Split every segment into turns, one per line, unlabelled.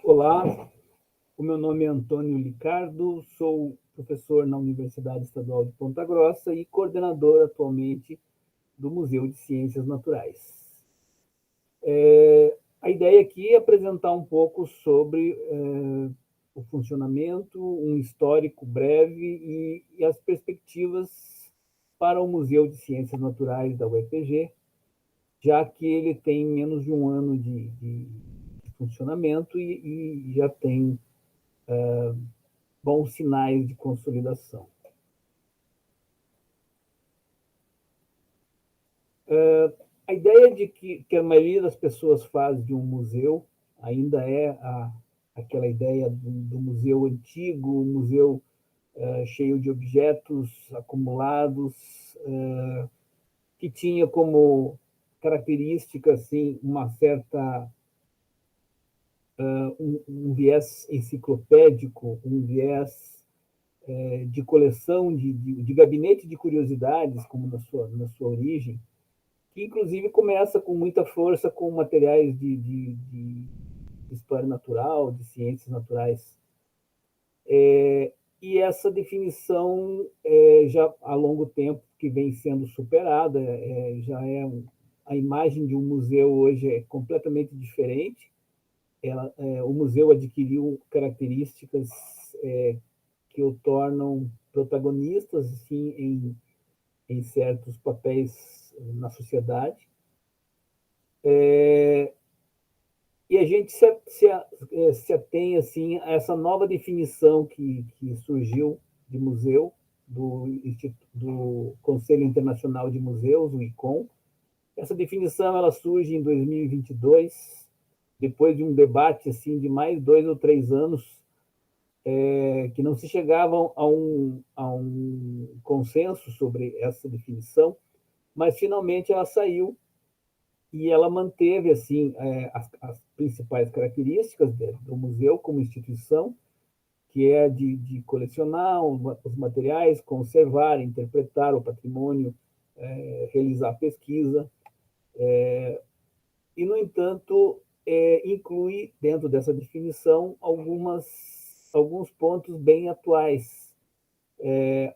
Olá, o meu nome é Antônio Licardo, sou professor na Universidade Estadual de Ponta Grossa e coordenador atualmente do Museu de Ciências Naturais. A ideia aqui é apresentar um pouco sobre o funcionamento, um histórico breve e as perspectivas para o Museu de Ciências Naturais da UEPG, já que ele tem menos de um ano de funcionamento e já tem bons sinais de consolidação. A ideia de que a maioria das pessoas faz de um museu ainda é aquela ideia do museu antigo, um museu cheio de objetos acumulados, que tinha como característica assim, uma certa um viés enciclopédico, um viés de coleção, de gabinete de curiosidades, como na sua origem, que inclusive começa com muita força com materiais de história natural, de ciências naturais. E essa definição, já há longo tempo que vem sendo superada, a imagem de um museu hoje é completamente diferente. O museu adquiriu características que o tornam protagonistas assim, em certos papéis na sociedade. E a gente se atém assim, a essa nova definição que surgiu de museu, do Conselho Internacional de Museus, o ICOM. Essa definição ela surge em 2022, depois de um debate assim, de mais 2 ou 3 anos, que não se chegavam a um consenso sobre essa definição, mas finalmente ela saiu e ela manteve assim as principais características do museu como instituição, que é de colecionar os materiais, conservar, interpretar o patrimônio, realizar pesquisa, e, no entanto, inclui dentro dessa definição alguns pontos bem atuais.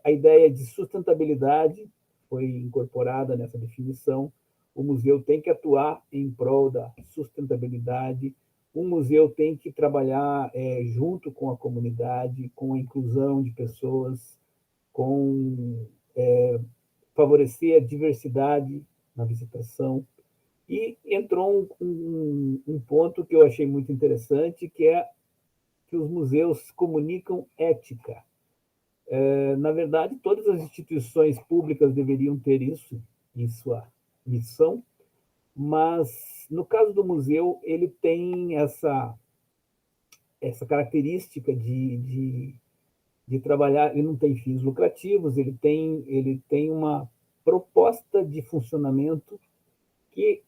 A ideia de sustentabilidade foi incorporada nessa definição. O museu tem que atuar em prol da sustentabilidade. O museu tem que trabalhar junto com a comunidade, com a inclusão de pessoas, com favorecer a diversidade na visitação. E entrou um ponto que eu achei muito interessante, que é que os museus comunicam ética. Na verdade, todas as instituições públicas deveriam ter isso em sua missão, mas no caso do museu, ele tem essa característica de trabalhar, ele não tem fins lucrativos, ele tem uma proposta de funcionamento que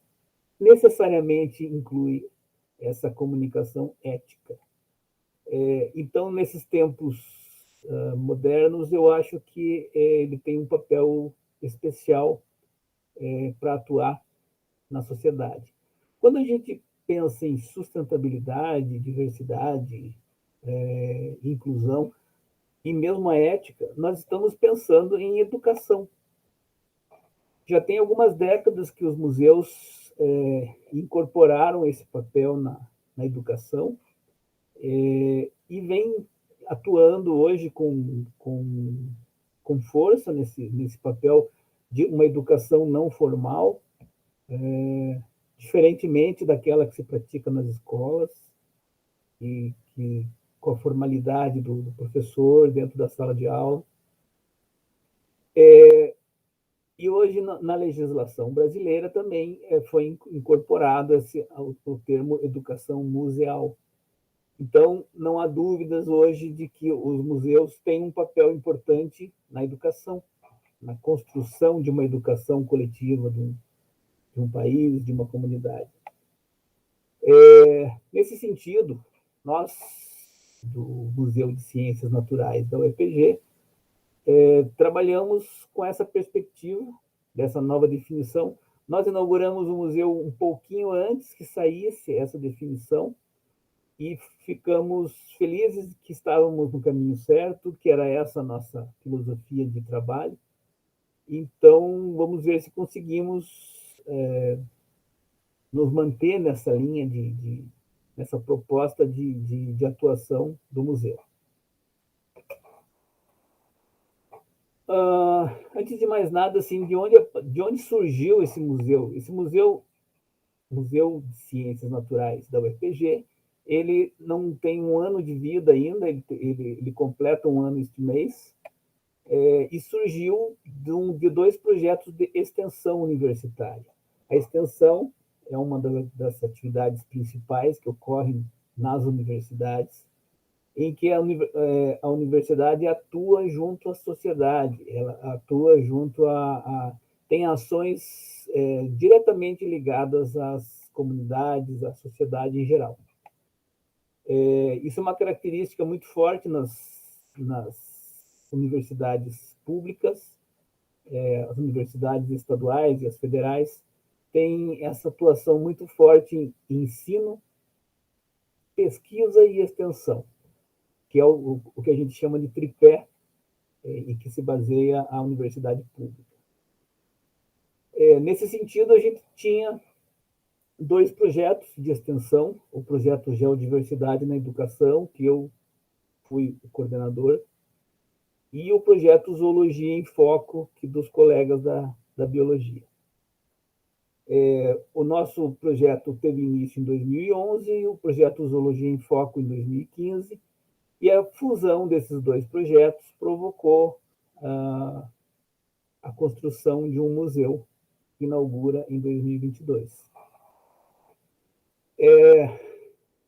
necessariamente inclui essa comunicação ética. Então, nesses tempos modernos, eu acho que ele tem um papel especial para atuar na sociedade. Quando a gente pensa em sustentabilidade, diversidade, inclusão e mesmo a ética, nós estamos pensando em educação. Já tem algumas décadas que os museus incorporaram esse papel na educação, e vem atuando hoje com força nesse papel de uma educação não formal, diferentemente daquela que se pratica nas escolas, e que, com a formalidade do professor dentro da sala de aula. E hoje, na legislação brasileira, também foi incorporado o termo educação museal. Então, não há dúvidas hoje de que os museus têm um papel importante na educação, na construção de uma educação coletiva de um país, de uma comunidade. Nesse sentido, nós, do Museu de Ciências Naturais da UEPG, trabalhamos com essa perspectiva dessa nova definição. Nós inauguramos o museu um pouquinho antes que saísse essa definição, e ficamos felizes que estávamos no caminho certo, que era essa a nossa filosofia de trabalho. Então, vamos ver se conseguimos nos manter nessa linha nessa proposta de atuação do museu. Antes de mais nada, assim, de onde surgiu esse museu? Esse museu, Museu de Ciências Naturais da UFPG, ele não tem um ano de vida ainda, ele completa um ano este mês, e surgiu de dois projetos de extensão universitária. A extensão é uma das atividades principais que ocorrem nas universidades, em que a universidade atua junto à sociedade, ela atua junto tem ações diretamente ligadas às comunidades, à sociedade em geral. Isso é uma característica muito forte nas universidades públicas, as universidades estaduais e as federais têm essa atuação muito forte em ensino, pesquisa e extensão, que é o que a gente chama de tripé, em que se baseia a universidade pública. Nesse sentido, a gente tinha dois projetos de extensão, o projeto Geodiversidade na Educação, que eu fui o coordenador, e o projeto Zoologia em Foco, que dos colegas da Biologia. O nosso projeto teve início em 2011, o projeto Zoologia em Foco em 2015, e a fusão desses dois projetos provocou a construção de um museu que inaugura em 2022.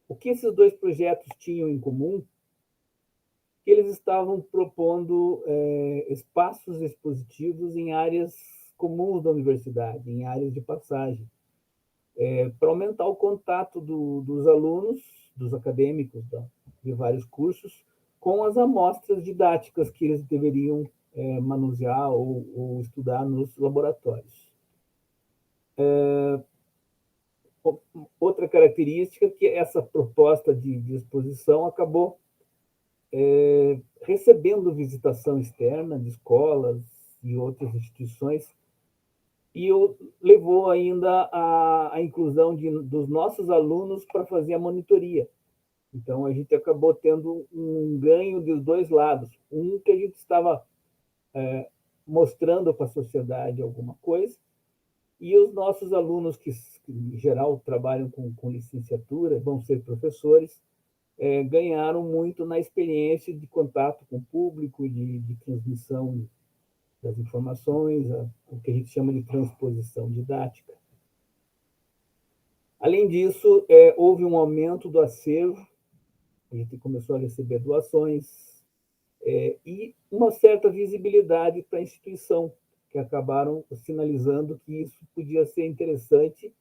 O que esses dois projetos tinham em comum? Que eles estavam propondo espaços expositivos em áreas comuns da universidade, em áreas de passagem, para aumentar o contato dos alunos, dos acadêmicos de vários cursos, com as amostras didáticas que eles deveriam manusear ou estudar nos laboratórios. Outra característica que essa proposta de exposição acabou recebendo visitação externa de escolas e outras instituições, e levou ainda a inclusão dos nossos alunos para fazer a monitoria. Então, a gente acabou tendo um ganho dos dois lados. Um, que a gente estava mostrando para a sociedade alguma coisa, e os nossos alunos, que em geral trabalham com licenciatura, vão ser professores, ganharam muito na experiência de contato com o público, de transmissão das informações, o que a gente chama de transposição didática. Além disso, houve um aumento do acervo, a gente começou a receber doações, e uma certa visibilidade para a instituição, que acabaram sinalizando que isso podia ser interessante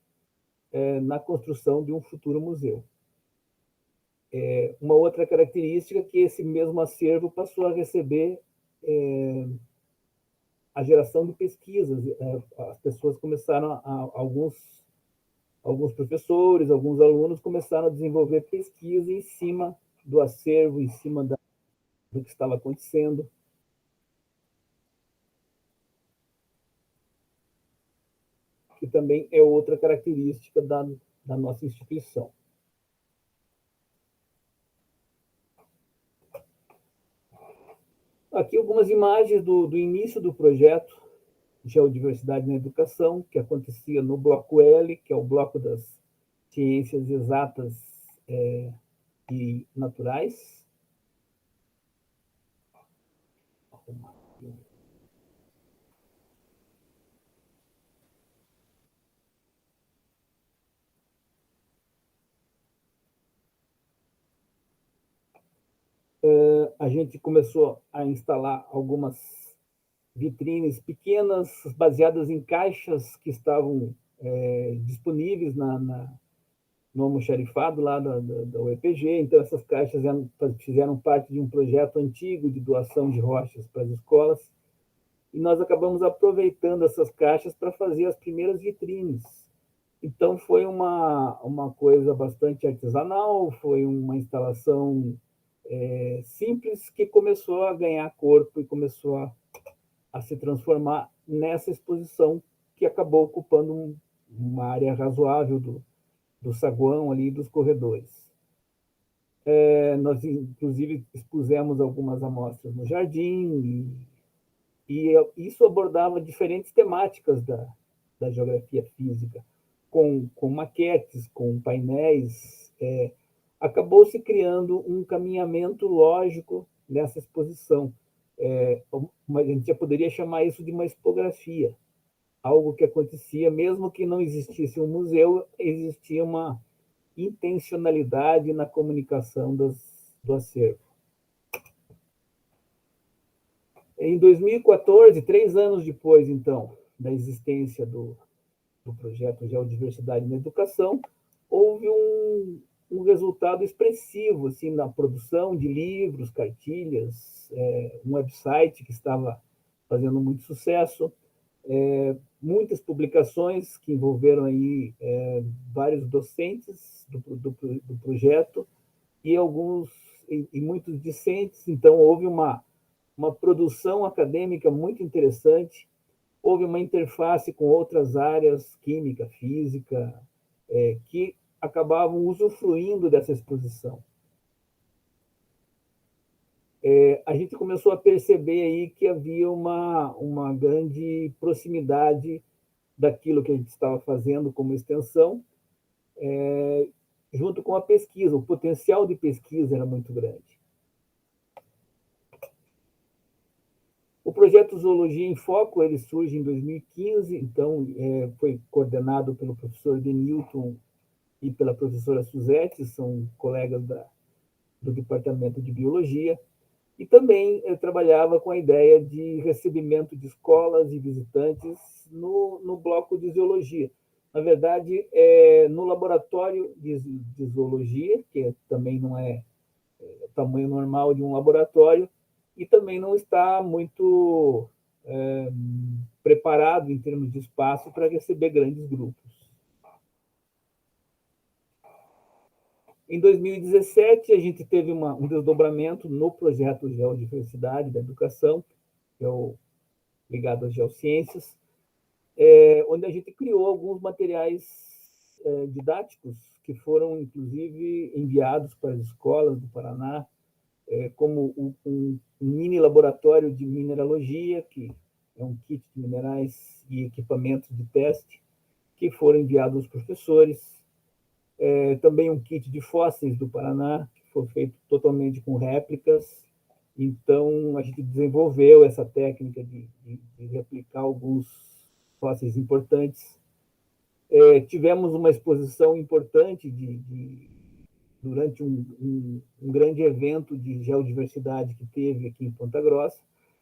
na construção de um futuro museu. Uma outra característica é que esse mesmo acervo passou a receber a geração de pesquisas. As pessoas começaram, alguns professores, alguns alunos começaram a desenvolver pesquisa em cima do acervo, em cima do que estava acontecendo. Que também é outra característica da nossa instituição. Aqui algumas imagens do início do projeto Geodiversidade na Educação, que acontecia no bloco L, que é o bloco das ciências exatas e naturais. A gente começou a instalar algumas vitrines pequenas, baseadas em caixas que estavam disponíveis no almoxarifado lá da UEPG. Então, essas caixas fizeram parte de um projeto antigo de doação de rochas para as escolas, e nós acabamos aproveitando essas caixas para fazer as primeiras vitrines. Então, foi uma coisa bastante artesanal, foi uma instalação simples que começou a ganhar corpo e começou a se transformar nessa exposição que acabou ocupando uma área razoável do saguão ali dos corredores. Nós, inclusive, expusemos algumas amostras no jardim e isso abordava diferentes temáticas da geografia física, com maquetes, com painéis. Acabou se criando um caminhamento lógico nessa exposição. A gente já poderia chamar isso de uma expografia, algo que acontecia, mesmo que não existisse um museu, existia uma intencionalidade na comunicação do acervo. Em 2014, 3 anos depois, então, da existência do projeto Geodiversidade na Educação, houve um resultado expressivo assim, na produção de livros, cartilhas, um website que estava fazendo muito sucesso, muitas publicações que envolveram aí vários docentes do projeto e muitos discentes. Então, houve uma produção acadêmica muito interessante, houve uma interface com outras áreas, química, física, que acabavam usufruindo dessa exposição. A gente começou a perceber aí que havia uma grande proximidade daquilo que a gente estava fazendo como extensão, junto com a pesquisa. O potencial de pesquisa era muito grande. O projeto Zoologia em Foco ele surge em 2015, então foi coordenado pelo professor Denilton e pela professora Suzete, são colegas do Departamento de Biologia, e também trabalhava com a ideia de recebimento de escolas e visitantes no bloco de zoologia. Na verdade, no laboratório de zoologia, que também não é o tamanho normal de um laboratório, e também não está muito preparado em termos de espaço para receber grandes grupos. Em 2017, a gente teve um desdobramento no projeto Geodiversidade da Educação, que é ligado às geociências, onde a gente criou alguns materiais didáticos que foram, inclusive, enviados para as escolas do Paraná, como um mini laboratório de mineralogia, que é um kit de minerais e equipamentos de teste, que foram enviados aos professores. Também um kit de fósseis do Paraná, que foi feito totalmente com réplicas. Então, a gente desenvolveu essa técnica de replicar alguns fósseis importantes. Tivemos uma exposição importante durante um grande evento de geodiversidade que teve aqui em Ponta Grossa,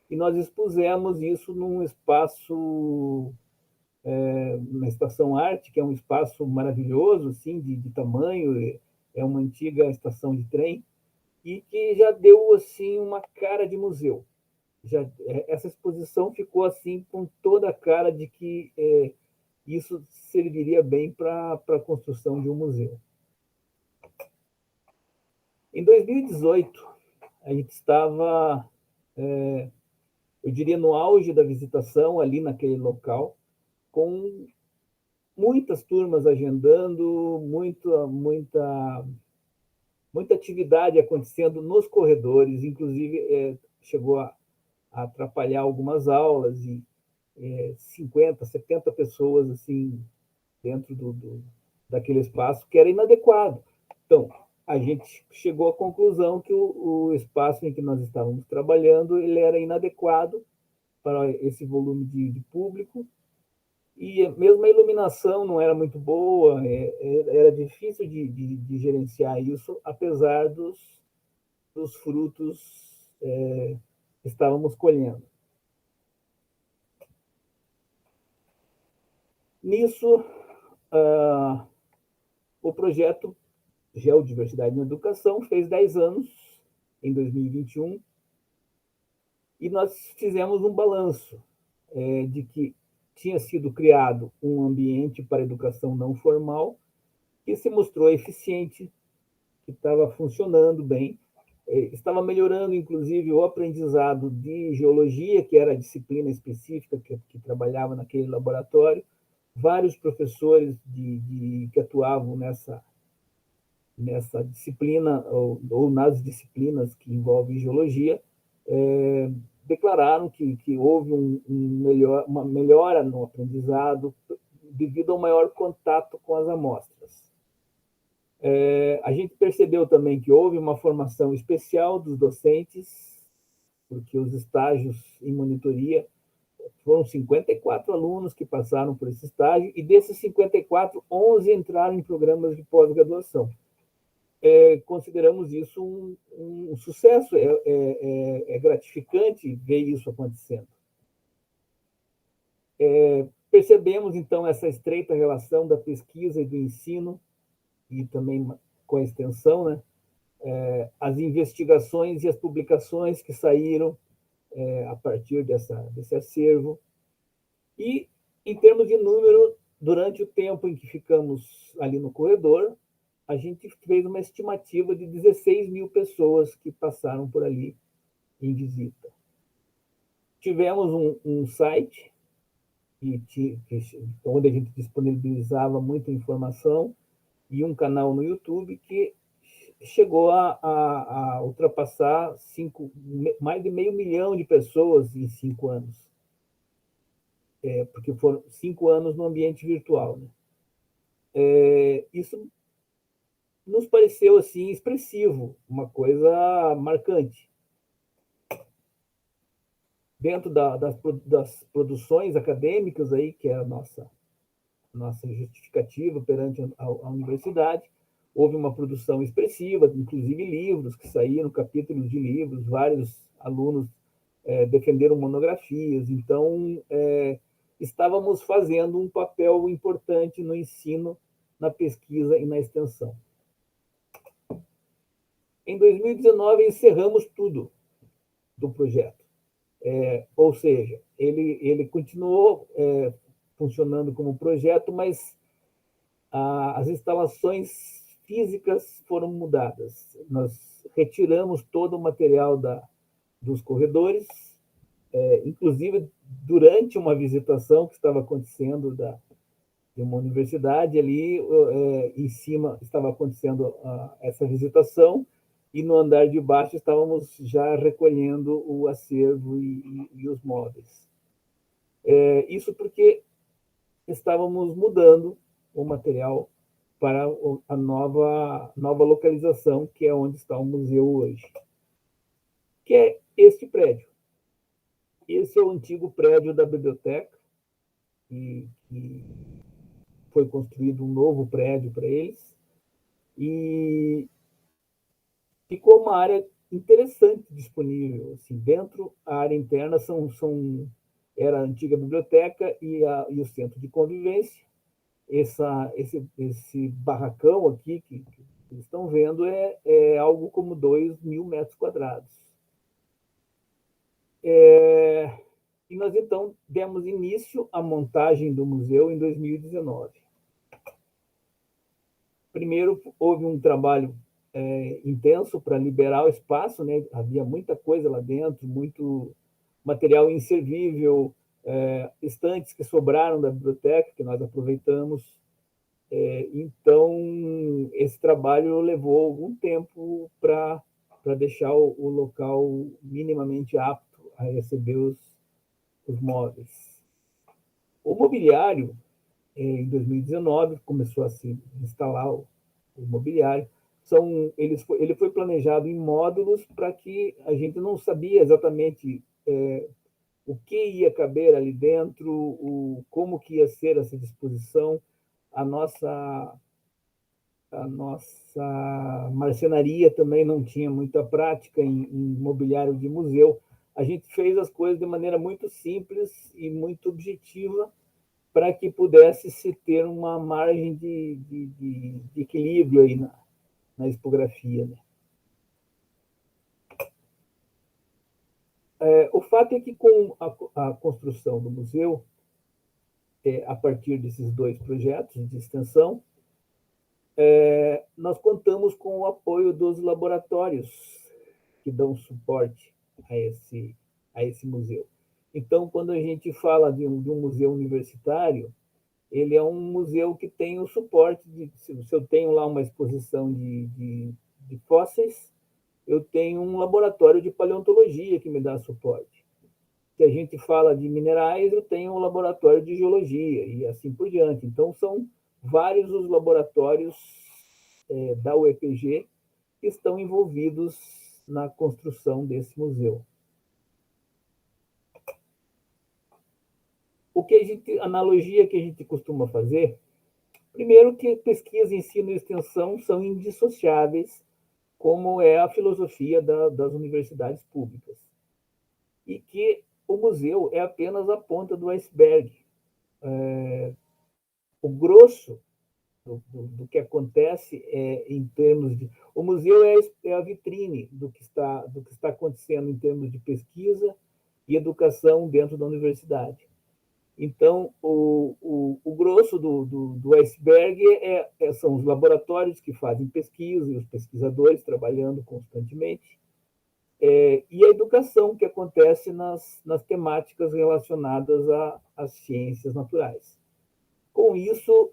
e nós expusemos isso num espaço, na Estação Arte, que é um espaço maravilhoso, assim, de tamanho, é uma antiga estação de trem, e que já deu assim uma cara de museu. Essa exposição ficou assim com toda a cara de que isso serviria bem para a construção de um museu. Em 2018, a gente estava, eu diria, no auge da visitação ali naquele local, com muitas turmas agendando, muita atividade acontecendo nos corredores, inclusive chegou a atrapalhar algumas aulas e 50, 70 pessoas assim dentro daquele espaço que era inadequado. Então, a gente chegou à conclusão que o espaço em que nós estávamos trabalhando ele era inadequado para esse volume de público, e mesmo a iluminação não era muito boa, era difícil de gerenciar isso, apesar dos frutos que estávamos colhendo. Nisso, o projeto Geodiversidade na Educação fez 10 anos, em 2021, e nós fizemos um balanço de que tinha sido criado um ambiente para educação não formal que se mostrou eficiente, que estava funcionando bem, estava melhorando, inclusive, o aprendizado de geologia, que era a disciplina específica que trabalhava naquele laboratório. Vários professores que atuavam nessa disciplina ou nas disciplinas que envolvem geologia, declararam que houve uma melhora no aprendizado devido ao maior contato com as amostras. A gente percebeu também que houve uma formação especial dos docentes, porque os estágios em monitoria foram 54 alunos que passaram por esse estágio, e desses 54, 11 entraram em programas de pós-graduação. Consideramos isso um sucesso, é gratificante ver isso acontecendo. Percebemos, então, essa estreita relação da pesquisa e do ensino, e também com a extensão, né? As investigações e as publicações que saíram a partir desse acervo. E, em termos de número, durante o tempo em que ficamos ali no corredor, a gente fez uma estimativa de 16 mil pessoas que passaram por ali em visita. Tivemos um site onde a gente disponibilizava muita informação e um canal no YouTube que chegou a ultrapassar mais de 500 mil de pessoas em 5 anos. Porque foram 5 anos no ambiente virtual. Né? Isso nos pareceu assim expressivo, uma coisa marcante. Dentro das produções acadêmicas, aí, que é a nossa justificativa perante a universidade, houve uma produção expressiva, inclusive livros que saíram, capítulos de livros, vários alunos defenderam monografias. Então, estávamos fazendo um papel importante no ensino, na pesquisa e na extensão. Em 2019, encerramos tudo do projeto. Ou seja, ele continuou funcionando como projeto, mas as instalações físicas foram mudadas. Nós retiramos todo o material dos corredores, inclusive durante uma visitação que estava acontecendo de uma universidade, ali em cima estava acontecendo essa visitação, e no andar de baixo estávamos já recolhendo o acervo e os móveis. Isso porque estávamos mudando o material para a nova localização, que é onde está o museu hoje, que é este prédio. Esse é o antigo prédio da biblioteca, e foi construído um novo prédio para eles, e ficou uma área interessante disponível. Assim, dentro, a área interna era a antiga biblioteca e o centro de convivência. Esse barracão aqui que vocês estão vendo é algo como 2.000 metros quadrados. E nós, então, demos início à montagem do museu em 2019. Primeiro, houve um trabalho intenso para liberar o espaço, né? Havia muita coisa lá dentro, muito material inservível, estantes que sobraram da biblioteca, que nós aproveitamos. Então, esse trabalho levou algum tempo para deixar o local minimamente apto a receber os móveis. O mobiliário, em 2019, começou a se instalar o mobiliário. Ele foi planejado em módulos para que a gente não sabia exatamente o que ia caber ali dentro, como que ia ser essa disposição. A nossa marcenaria também não tinha muita prática em mobiliário de museu. A gente fez as coisas de maneira muito simples e muito objetiva, para que pudesse se ter uma margem de equilíbrio aí na expografia. Né? O fato é que, com a construção do museu, a partir desses dois projetos de extensão, nós contamos com o apoio dos laboratórios que dão suporte a esse museu. Então, quando a gente fala de um museu universitário, ele é um museu que tem o suporte se eu tenho lá uma exposição de fósseis, eu tenho um laboratório de paleontologia que me dá suporte. Se a gente fala de minerais, eu tenho um laboratório de geologia e assim por diante. Então, são vários os laboratórios da UEPG que estão envolvidos na construção desse museu. Analogia que a gente costuma fazer, primeiro que pesquisa, ensino e extensão são indissociáveis, como é a filosofia das universidades públicas. E que o museu é apenas a ponta do iceberg. O grosso do que acontece em termos de... O museu é a vitrine do que está acontecendo em termos de pesquisa e educação dentro da universidade. Então, o grosso do iceberg são os laboratórios que fazem pesquisa e os pesquisadores trabalhando constantemente, e a educação que acontece nas temáticas relacionadas às ciências naturais. Com isso,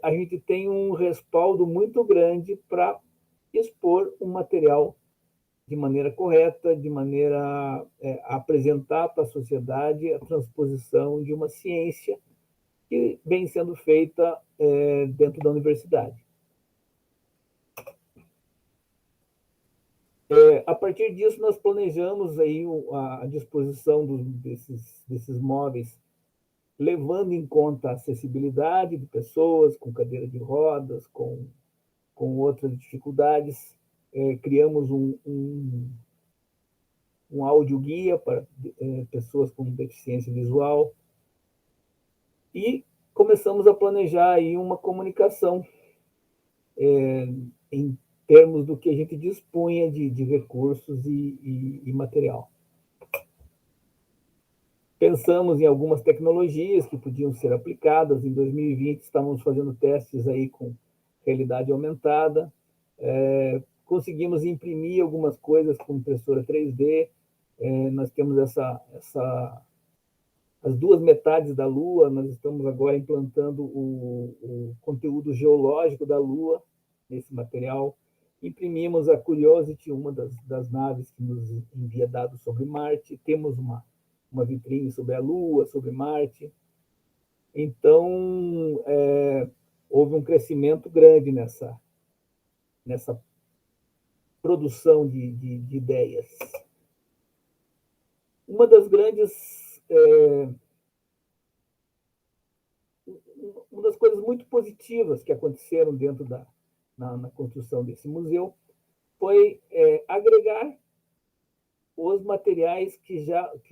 a gente tem um respaldo muito grande para expor um material de maneira correta, de maneira a apresentar para a sociedade a transposição de uma ciência que vem sendo feita dentro da universidade. A partir disso, nós planejamos aí a disposição desses móveis, levando em conta a acessibilidade de pessoas com cadeira de rodas, com outras dificuldades. Criamos um audioguia para pessoas com deficiência visual e começamos a planejar aí uma comunicação em termos do que a gente dispunha de recursos e material. Pensamos em algumas tecnologias que podiam ser aplicadas. Em 2020, estávamos fazendo testes aí com realidade aumentada. Conseguimos imprimir algumas coisas com impressora 3D. Nós temos as duas metades da Lua. Nós estamos agora implantando o conteúdo geológico da Lua nesse material. Imprimimos a Curiosity, uma das naves que nos envia dados sobre Marte. Temos uma vitrine sobre a Lua, sobre Marte. Então, houve um crescimento grande nessa produção de ideias. Uma das coisas muito positivas que aconteceram dentro na construção desse museu foi agregar os materiais que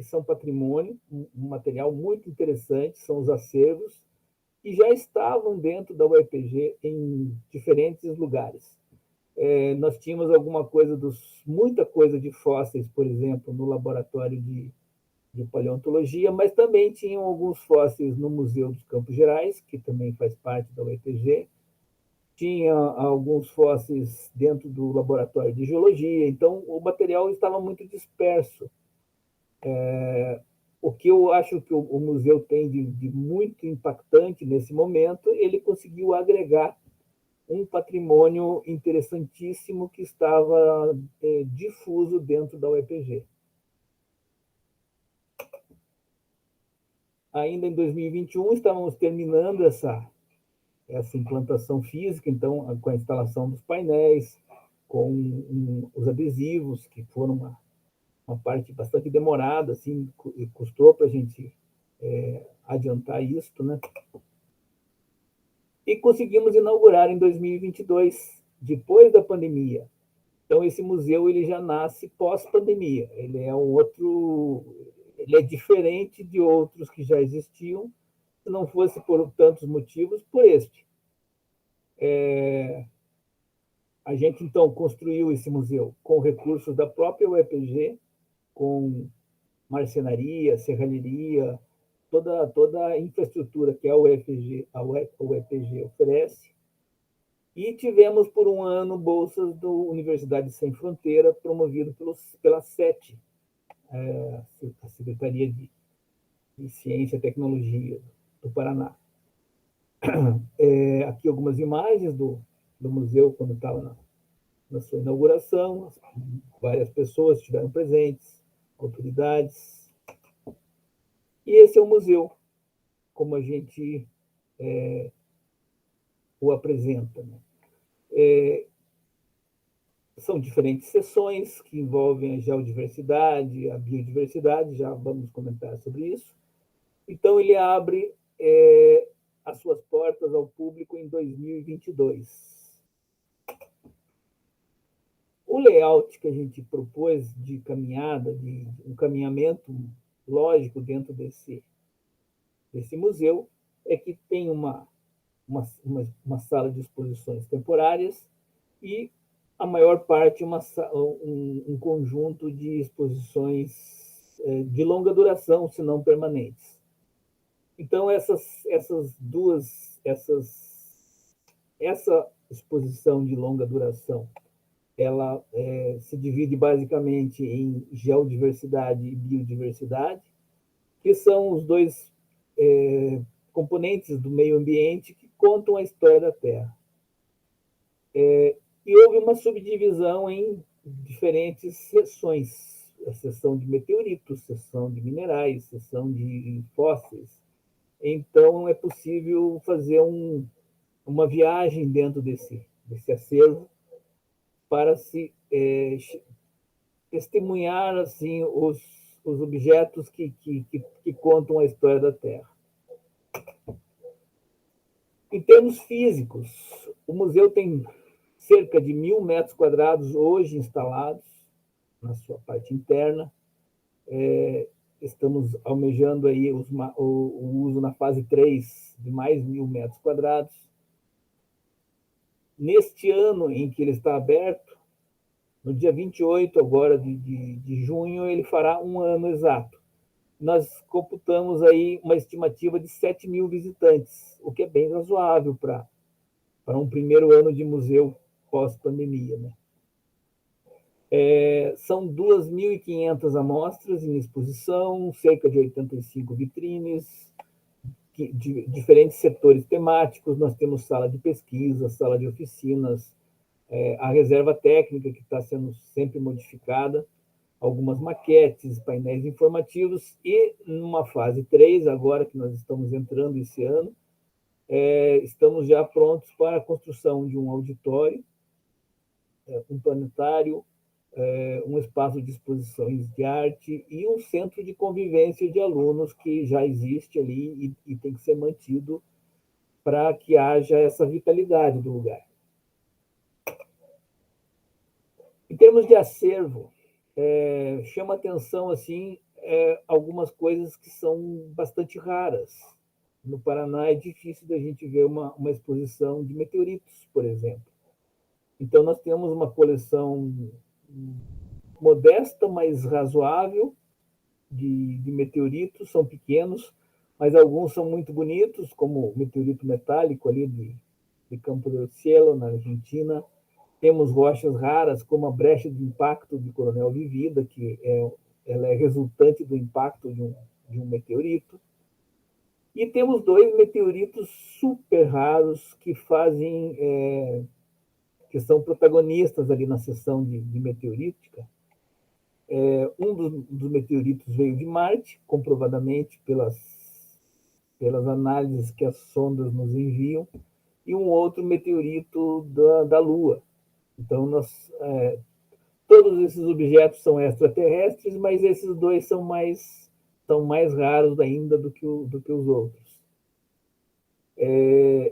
são patrimônio, um material muito interessante, são os acervos, que já estavam dentro da UEPG em diferentes lugares. Nós tínhamos muita coisa de fósseis, por exemplo, no laboratório de paleontologia, mas também tinham alguns fósseis no Museu dos Campos Gerais, que também faz parte da UEPG. Tinha alguns fósseis dentro do laboratório de geologia, então o material estava muito disperso. O que eu acho que o museu tem de muito impactante nesse momento, ele conseguiu agregar um patrimônio interessantíssimo que estava difuso dentro da UEPG. Ainda em 2021, estávamos terminando essa implantação física, então, com a instalação dos painéis, com os adesivos, que foram uma parte bastante demorada, assim, custou para a gente adiantar isso, né? E conseguimos inaugurar em 2022, depois da pandemia. Então, esse museu ele já nasce pós-pandemia. Ele é diferente de outros que já existiam, se não fosse por tantos motivos, por este. A gente, então, construiu esse museu com recursos da própria UEPG, com marcenaria, serralheria, toda a infraestrutura que a UEPG oferece. E tivemos, por um ano, bolsas da Universidade Sem Fronteira, promovido pela SETE, a Secretaria de Ciência e Tecnologia do Paraná. Aqui algumas imagens do museu, quando estava na sua inauguração. Várias pessoas estiveram presentes, autoridades. E esse é o museu, como a gente o apresenta. Né? São diferentes seções que envolvem a geodiversidade, a biodiversidade, já vamos comentar sobre isso. Então, ele abre as suas portas ao público em 2022. O layout que a gente propôs de caminhada, de um caminhamento lógico dentro desse museu, é que tem uma sala de exposições temporárias e a maior parte um conjunto de exposições de longa duração, se não permanentes. Então, essa exposição de longa duração, ela se divide basicamente em geodiversidade e biodiversidade, que são os dois componentes do meio ambiente que contam a história da Terra. E houve uma subdivisão em diferentes seções, a seção de meteoritos, seção de minerais, seção de fósseis. Então, é possível fazer uma viagem dentro desse acervo para se testemunhar assim, os objetos que contam a história da Terra. Em termos físicos, o museu tem cerca de 1.000 metros quadrados hoje instalados na sua parte interna. Estamos almejando aí o uso na fase 3 de mais 1.000 metros quadrados. Neste ano em que ele está aberto, no dia 28 agora de junho, ele fará um ano exato. Nós computamos aí uma estimativa de 7.000 visitantes, o que é bem razoável para um primeiro ano de museu pós-pandemia. Né? São 2.500 amostras em exposição, cerca de 85 vitrines, de diferentes setores temáticos. Nós temos sala de pesquisa, sala de oficinas, a reserva técnica, que está sendo sempre modificada, algumas maquetes, painéis informativos, e numa fase 3, agora que nós estamos entrando esse ano, estamos já prontos para a construção de um auditório, um planetário, um espaço de exposições de arte e um centro de convivência de alunos que já existe ali e tem que ser mantido para que haja essa vitalidade do lugar. Em termos de acervo, chama atenção assim, algumas coisas que são bastante raras. No Paraná é difícil da gente ver uma exposição de meteoritos, por exemplo. Então, nós temos uma coleção modesta, mas razoável, de meteoritos, são pequenos, mas alguns são muito bonitos, como o meteorito metálico ali de Campo del Cielo, na Argentina. Temos rochas raras, como a brecha de impacto de Coronel Vivida, que ela é resultante do impacto de um meteorito. E temos 2 meteoritos super raros que que são protagonistas ali na seção de meteorítica. Um dos meteoritos veio de Marte, comprovadamente pelas análises que as sondas nos enviam, e um outro meteorito da Lua. Então, todos esses objetos são extraterrestres, mas esses 2 são mais raros ainda do que os outros.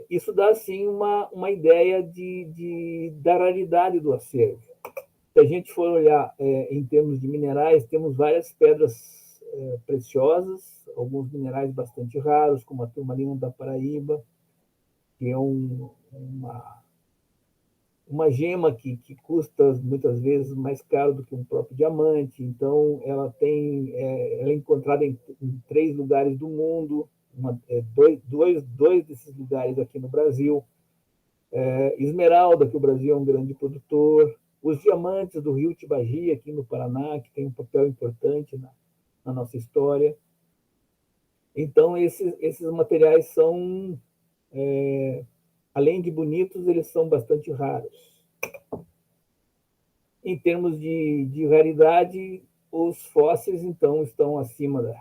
Isso dá, assim, uma ideia da raridade do acervo. Se a gente for olhar em termos de minerais, temos várias pedras preciosas, alguns minerais bastante raros, como a turmalina da Paraíba, que é um uma gema que custa muitas vezes mais caro do que um próprio diamante. Então, ela é encontrada em 3 lugares do mundo, dois desses lugares aqui no Brasil. Esmeralda, que o Brasil é um grande produtor, os diamantes do Rio Tibagi, aqui no Paraná, que tem um papel importante na nossa história. Então, esses materiais são, além de bonitos, eles são bastante raros. Em termos de raridade, os fósseis, então, estão acima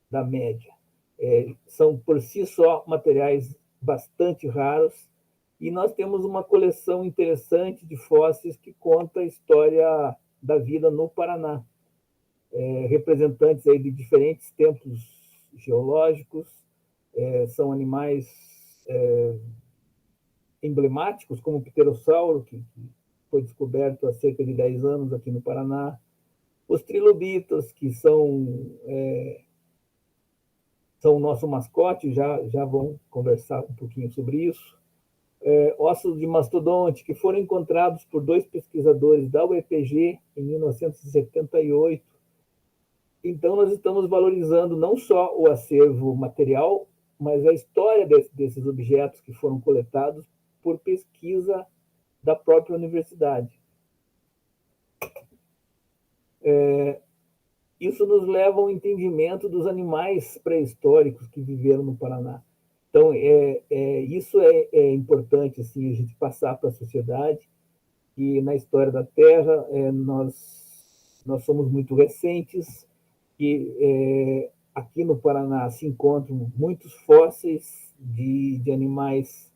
da média. São, por si só, materiais bastante raros, e nós temos uma coleção interessante de fósseis que conta a história da vida no Paraná. Representantes aí de diferentes tempos geológicos, são animais emblemáticos, como o pterossauro, que foi descoberto há cerca de 10 anos aqui no Paraná, os trilobitas, que são o nosso mascote, já vão conversar um pouquinho sobre isso. Ossos de mastodonte, que foram encontrados por 2 pesquisadores da UEPG em 1978. Então, nós estamos valorizando não só o acervo material, mas a história desses objetos que foram coletados por pesquisa da própria universidade. Isso nos leva ao entendimento dos animais pré-históricos que viveram no Paraná. Então, isso é importante assim, a gente passar para a sociedade, que na história da Terra nós somos muito recentes, que aqui no Paraná se encontram muitos fósseis de animais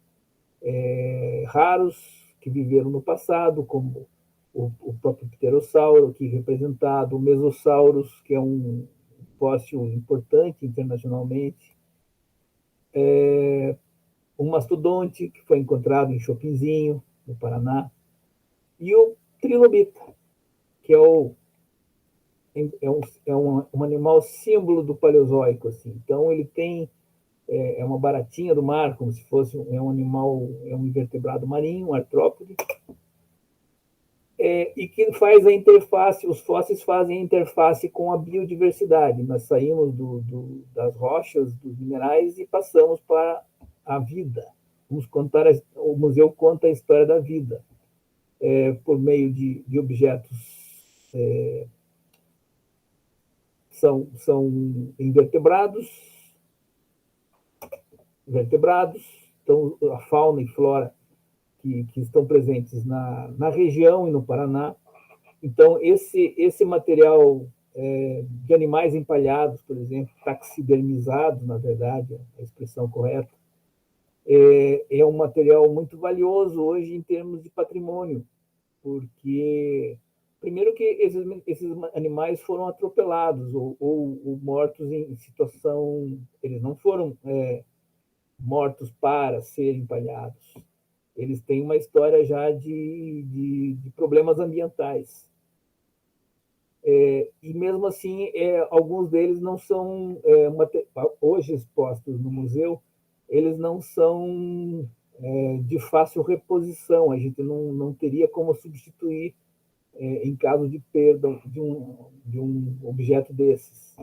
raros que viveram no passado, como o próprio pterossauro, aqui representado, o mesossauros, que é um fóssil importante internacionalmente, um mastodonte, que foi encontrado em Chopinzinho, no Paraná, e o trilobita, que é um animal símbolo do Paleozoico. Assim. Então, ele tem uma baratinha do mar, como se fosse um animal, um invertebrado marinho, um artrópode, e que faz a interface, os fósseis fazem a interface com a biodiversidade. Nós saímos das rochas, dos minerais, e passamos para a vida. O museu conta a história da vida, por meio de objetos são vertebrados, então a fauna e flora que estão presentes na região e no Paraná. Então, esse material de animais empalhados, por exemplo, taxidermizados, na verdade, a expressão correta, é um material muito valioso hoje em termos de patrimônio, porque, primeiro, que esses animais foram atropelados ou mortos em situação. Eles não foram mortos para serem empalhados. Eles têm uma história já de problemas ambientais. E mesmo assim, alguns deles não são, hoje expostos no museu, eles não são de fácil reposição. A gente não teria como substituir em caso de perda de um objeto desses.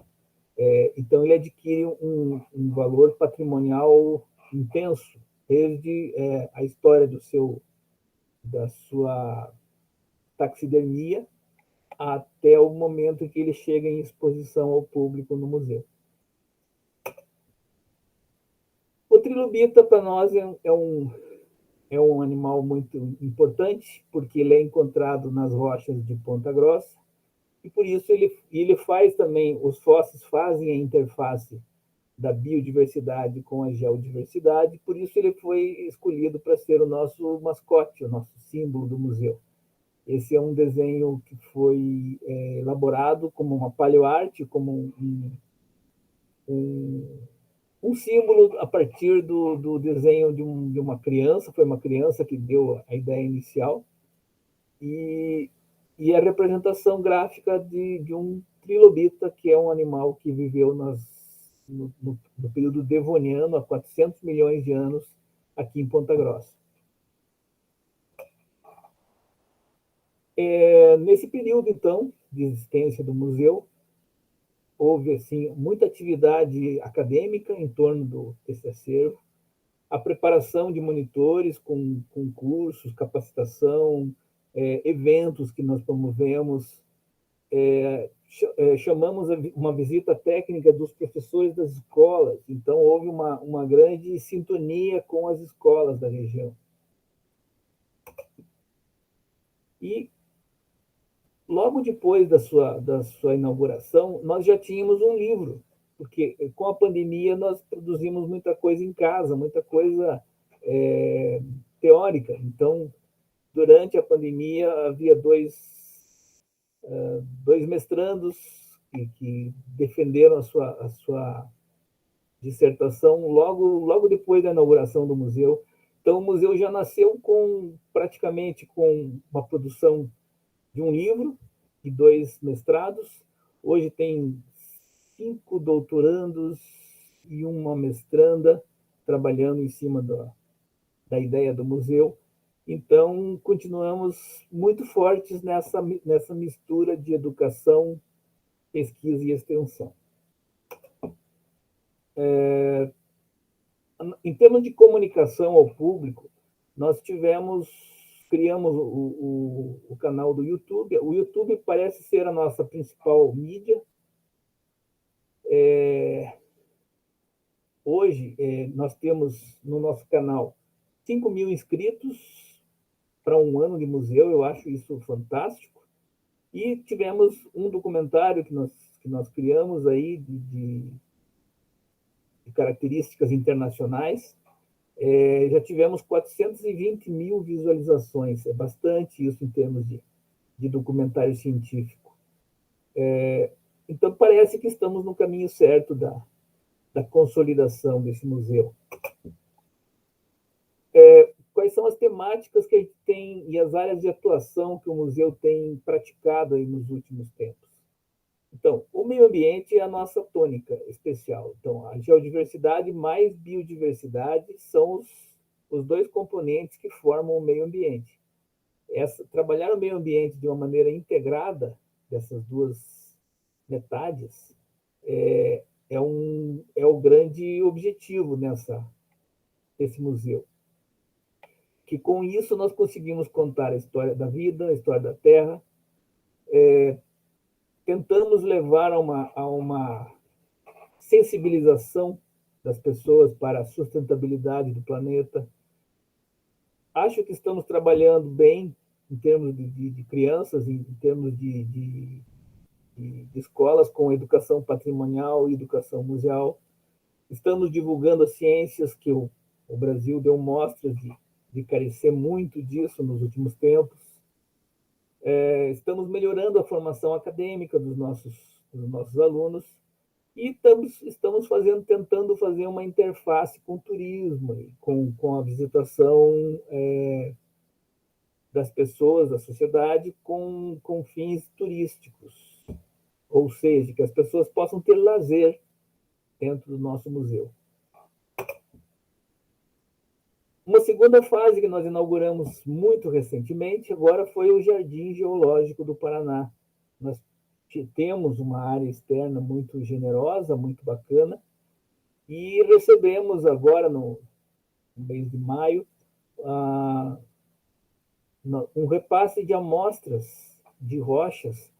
Então, ele adquire um valor patrimonial intenso, desde a história da sua taxidermia até o momento em que ele chega em exposição ao público no museu. O trilobita, para nós, é um animal muito importante, porque ele é encontrado nas rochas de Ponta Grossa, e por isso ele faz também, os fósseis fazem a interface da biodiversidade com a geodiversidade, por isso ele foi escolhido para ser o nosso mascote, o nosso símbolo do museu. Esse é um desenho que foi elaborado como uma paleoarte, como um símbolo a partir do desenho de uma criança. Foi uma criança que deu a ideia inicial, e a representação gráfica de um trilobita, que é um animal que viveu no período devoniano, há 400 milhões de anos, aqui em Ponta Grossa. Nesse período, então, de existência do museu, houve assim muita atividade acadêmica em torno desse acervo, a preparação de monitores com cursos, capacitação, eventos que nós promovemos, chamamos uma visita técnica dos professores das escolas, então houve uma grande sintonia com as escolas da região. E logo depois da sua inauguração, nós já tínhamos um livro, porque com a pandemia nós produzimos muita coisa em casa, muita coisa teórica. Então, durante a pandemia, havia dois mestrandos que defenderam a sua dissertação logo depois da inauguração do museu. Então, o museu já nasceu praticamente com uma produção de um livro e 2 mestrados. Hoje tem 5 doutorandos e uma mestranda trabalhando em cima da ideia do museu. Então, continuamos muito fortes nessa mistura de educação, pesquisa e extensão. Em termos de comunicação ao público, nós criamos o canal do YouTube. O YouTube parece ser a nossa principal mídia. Hoje, nós temos no nosso canal 5.000 inscritos para um ano de museu, eu acho isso fantástico. E tivemos um documentário que nós criamos aí de características internacionais. Já tivemos 420.000 visualizações, é bastante isso em termos de documentário científico. Então, parece que estamos no caminho certo da consolidação desse museu. Quais são as temáticas que a gente tem e as áreas de atuação que o museu tem praticado aí nos últimos tempos? Então, o meio ambiente é a nossa tônica especial. Então, a geodiversidade mais biodiversidade são os 2 componentes que formam o meio ambiente. Trabalhar o meio ambiente de uma maneira integrada, dessas 2 metades, é o grande objetivo desse museu. Que com isso nós conseguimos contar a história da vida, a história da Terra, tentamos levar a uma sensibilização das pessoas para a sustentabilidade do planeta. Acho que estamos trabalhando bem em termos de crianças, em termos de escolas com educação patrimonial e educação museal. Estamos divulgando as ciências, que o Brasil deu mostras de carecer muito disso nos últimos tempos. Estamos melhorando a formação acadêmica dos nossos alunos e estamos tentando fazer uma interface com o turismo, com a visitação das pessoas, da sociedade, com fins turísticos. Ou seja, que as pessoas possam ter lazer dentro do nosso museu. Uma segunda fase que nós inauguramos muito recentemente agora foi o Jardim Geológico do Paraná. Nós temos uma área externa muito generosa, muito bacana, e recebemos agora, no mês de maio, um repasse de amostras de rochas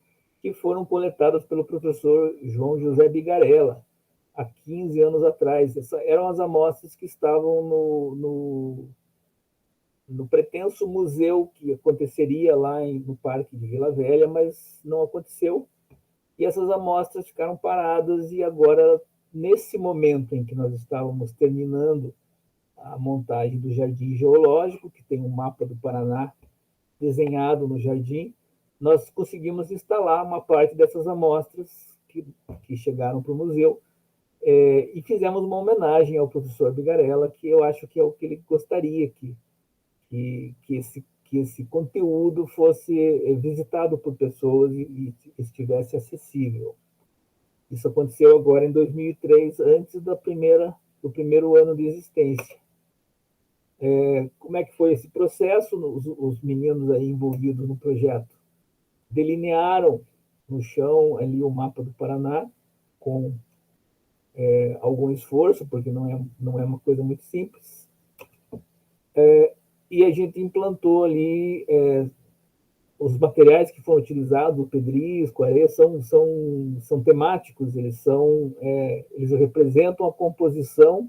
que foram coletadas pelo professor João José Bigarella, há 15 anos atrás. Eram as amostras que estavam no pretenso museu que aconteceria lá no Parque de Vila Velha, mas não aconteceu. E essas amostras ficaram paradas e agora, nesse momento em que nós estávamos terminando a montagem do Jardim Geológico, que tem um mapa do Paraná desenhado no jardim, nós conseguimos instalar uma parte dessas amostras que chegaram para o museu, e fizemos uma homenagem ao professor Bigarella, que eu acho que é o que ele gostaria que esse conteúdo fosse visitado por pessoas e estivesse acessível. Isso aconteceu agora em 2003, antes do primeiro ano de existência. Como é que foi esse processo? Os meninos aí envolvidos no projeto delinearam no chão ali o mapa do Paraná, com algum esforço, porque não é uma coisa muito simples. E a gente implantou ali os materiais que foram utilizados, o pedrisco, a areia, são temáticos, eles representam a composição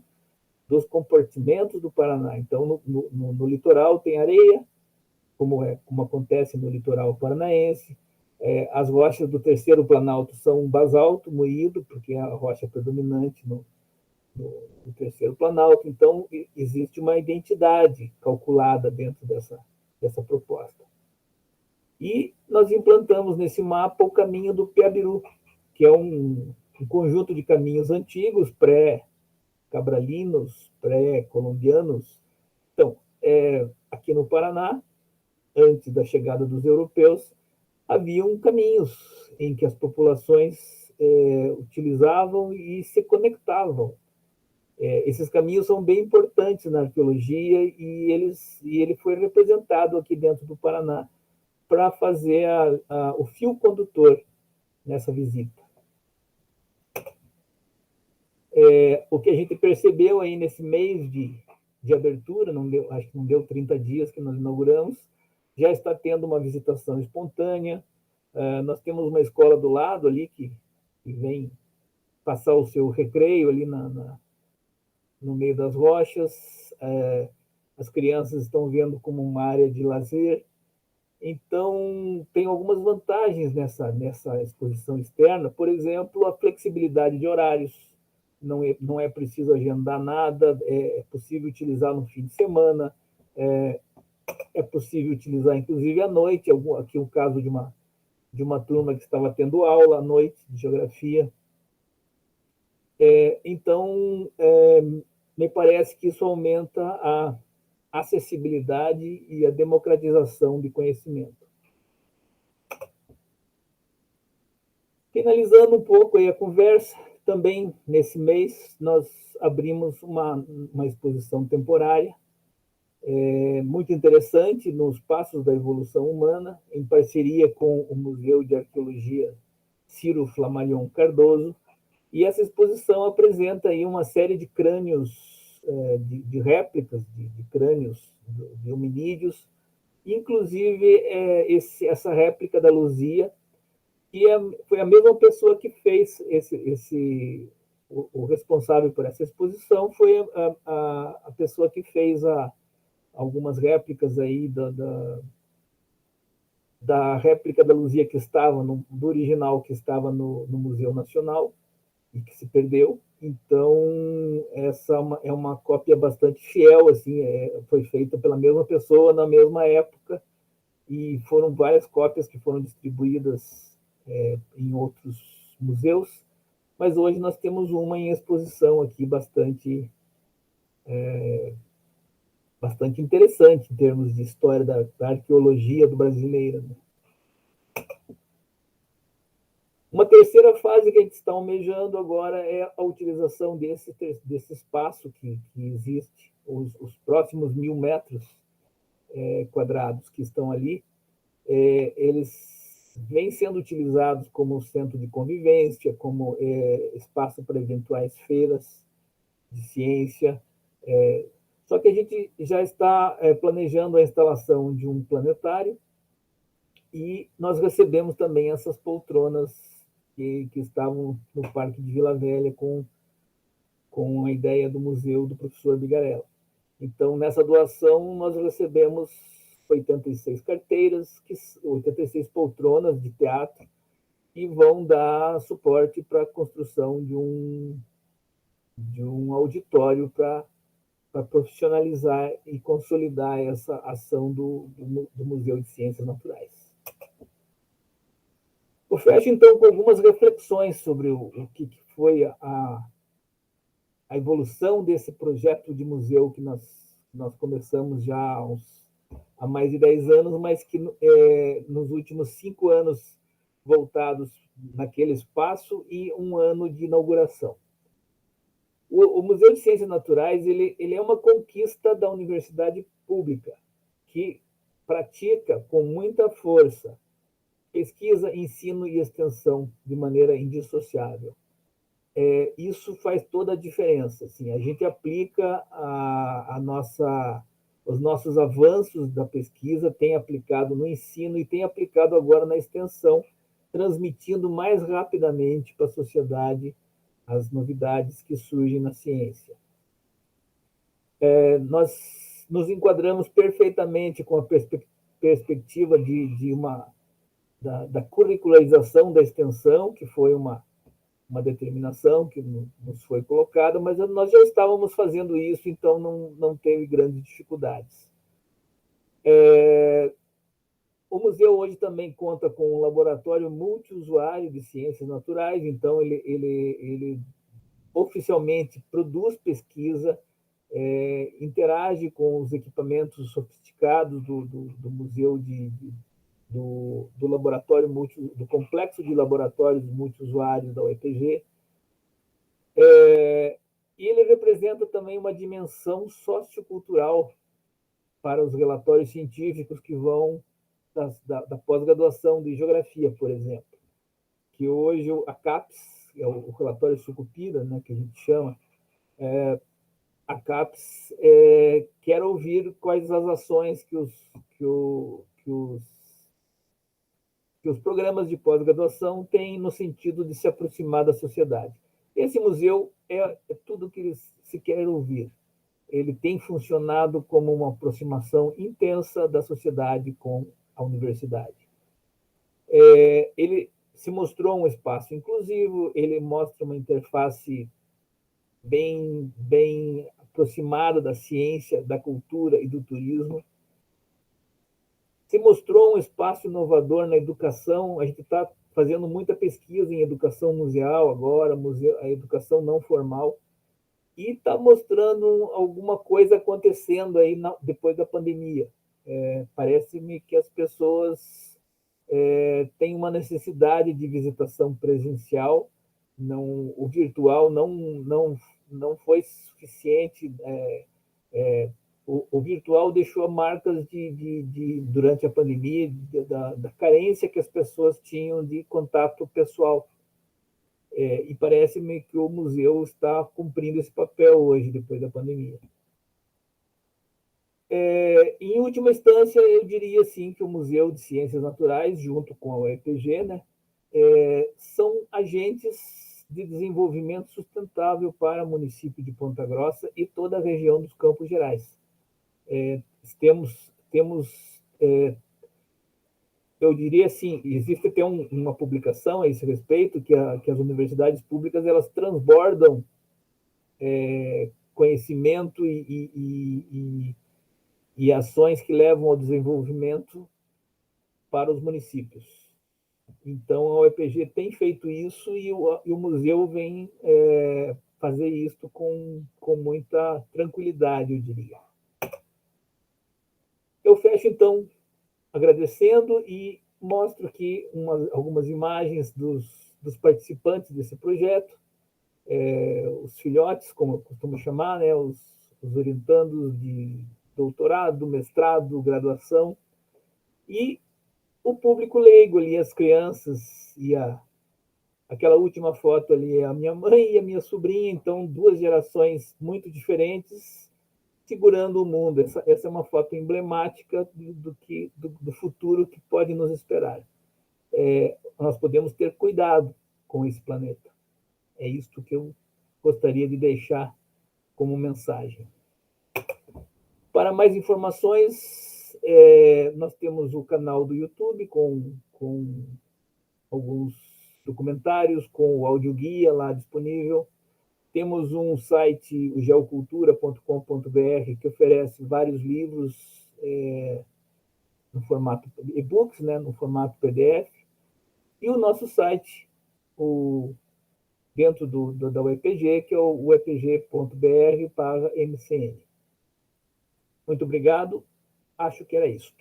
dos compartimentos do Paraná. Então, no litoral tem areia, como acontece no litoral paranaense. As rochas do terceiro planalto são basalto moído, porque é a rocha predominante no terceiro planalto. Então, existe uma identidade calculada dentro dessa proposta. E nós implantamos nesse mapa o caminho do Piabiru, que é um conjunto de caminhos antigos, pré-cabralinos, pré-colombianos. Então, aqui no Paraná, antes da chegada dos europeus, haviam caminhos em que as populações utilizavam e se conectavam. Esses caminhos são bem importantes na arqueologia e ele foi representado aqui dentro do Paraná para fazer o fio condutor nessa visita. O que a gente percebeu aí nesse mês de abertura, acho que não deu 30 dias que nós inauguramos, já está tendo uma visitação espontânea. Nós temos uma escola do lado ali que vem passar o seu recreio ali no meio das rochas. As crianças estão vendo como uma área de lazer. Então, tem algumas vantagens nessa exposição externa. Por exemplo, a flexibilidade de horários. Não é preciso agendar nada, é possível utilizar no fim de semana, é possível utilizar, inclusive, à noite. Aqui o caso de uma turma que estava tendo aula à noite de geografia. Então, me parece que isso aumenta a acessibilidade e a democratização de conhecimento. Finalizando um pouco aí a conversa, também nesse mês nós abrimos uma exposição temporária muito interessante nos Passos da Evolução Humana, em parceria com o Museu de Arqueologia Ciro Flammarion Cardoso, e essa exposição apresenta aí uma série de crânios, de réplicas de crânios de hominídeos, inclusive essa réplica da Luzia, que foi a mesma pessoa que fez o responsável por essa exposição foi a pessoa que fez algumas réplicas aí da réplica da Luzia que estava do original que estava no Museu Nacional e que se perdeu. Então, essa é uma cópia bastante fiel, assim, foi feita pela mesma pessoa na mesma época, e foram várias cópias que foram distribuídas em outros museus, mas hoje nós temos uma em exposição aqui bastante interessante em termos de história da arqueologia do brasileiro. Né? Uma terceira fase que a gente está almejando agora é a utilização desse espaço que existe, os próximos 1.000 metros quadrados que estão ali, eles vêm sendo utilizados como centro de convivência, como espaço para eventuais feiras de ciência. Só que a gente já está planejando a instalação de um planetário e nós recebemos também essas poltronas que estavam no Parque de Vila Velha com a ideia do museu do professor Bigarella. Então, nessa doação, nós recebemos 86 carteiras, 86 poltronas de teatro, e vão dar suporte para a construção de um auditório para profissionalizar e consolidar essa ação do Museu de Ciências Naturais. Eu fecho, então, com algumas reflexões sobre o que foi a evolução desse projeto de museu que nós começamos já há mais de 10 anos, mas que nos últimos 5 anos voltados naquele espaço e um ano de inauguração. O Museu de Ciências Naturais ele é uma conquista da universidade pública, que pratica com muita força pesquisa, ensino e extensão de maneira indissociável. Isso faz toda a diferença. Assim, a gente aplica os nossos avanços da pesquisa, tem aplicado no ensino e tem aplicado agora na extensão, transmitindo mais rapidamente para a sociedade as novidades que surgem na ciência. Nós nos enquadramos perfeitamente com a perspectiva da curricularização da extensão, que foi uma determinação que nos foi colocada, mas nós já estávamos fazendo isso, então não teve grandes dificuldades. O museu hoje também conta com um laboratório multiusuário de ciências naturais, então ele oficialmente produz pesquisa, interage com os equipamentos sofisticados do museu do laboratório do complexo de laboratórios multiusuários da UEPG. E ele representa também uma dimensão sociocultural para os relatórios científicos que vão da pós-graduação de geografia, por exemplo, que hoje a CAPES, é o relatório Sucupira, né, que a gente chama, a CAPES quer ouvir quais as ações que os programas de pós-graduação têm no sentido de se aproximar da sociedade. Esse museu é tudo que se quer ouvir. Ele tem funcionado como uma aproximação intensa da sociedade com a universidade. Ele se mostrou um espaço inclusivo, ele mostra uma interface bem aproximada da ciência, da cultura e do turismo. Se mostrou um espaço inovador na educação. A gente está fazendo muita pesquisa em educação museal agora, a educação não formal, e está mostrando alguma coisa acontecendo aí depois da pandemia. Parece-me que as pessoas têm uma necessidade de visitação presencial. O virtual não foi suficiente. O virtual deixou marcas durante a pandemia da carência que as pessoas tinham de contato pessoal. E parece-me que o museu está cumprindo esse papel hoje, depois da pandemia. Em última instância, eu diria assim que o Museu de Ciências Naturais, junto com a UEPG, né, são agentes de desenvolvimento sustentável para o município de Ponta Grossa e toda a região dos Campos Gerais. Temos eu diria assim, existe até uma publicação a esse respeito, que as universidades públicas elas transbordam conhecimento e ações que levam ao desenvolvimento para os municípios. Então, a UEPG tem feito isso e o museu vem fazer isso com muita tranquilidade, eu diria. Eu fecho, então, agradecendo e mostro aqui algumas imagens dos participantes desse projeto, os filhotes, como eu costumo chamar, né, os orientandos de doutorado, mestrado, graduação, e o público leigo ali, as crianças, e aquela última foto ali é a minha mãe e a minha sobrinha, então duas gerações muito diferentes segurando o mundo. Essa é uma foto emblemática do futuro que pode nos esperar. Nós podemos ter cuidado com esse planeta. É isso que eu gostaria de deixar como mensagem. Para mais informações, nós temos o canal do YouTube com alguns documentários, com o audioguia lá disponível. Temos um site, o geocultura.com.br, que oferece vários livros no formato e-books, né, no formato PDF. E o nosso site, dentro da UEPG, que é o uepg.br/mcn. Muito obrigado. Acho que era isso.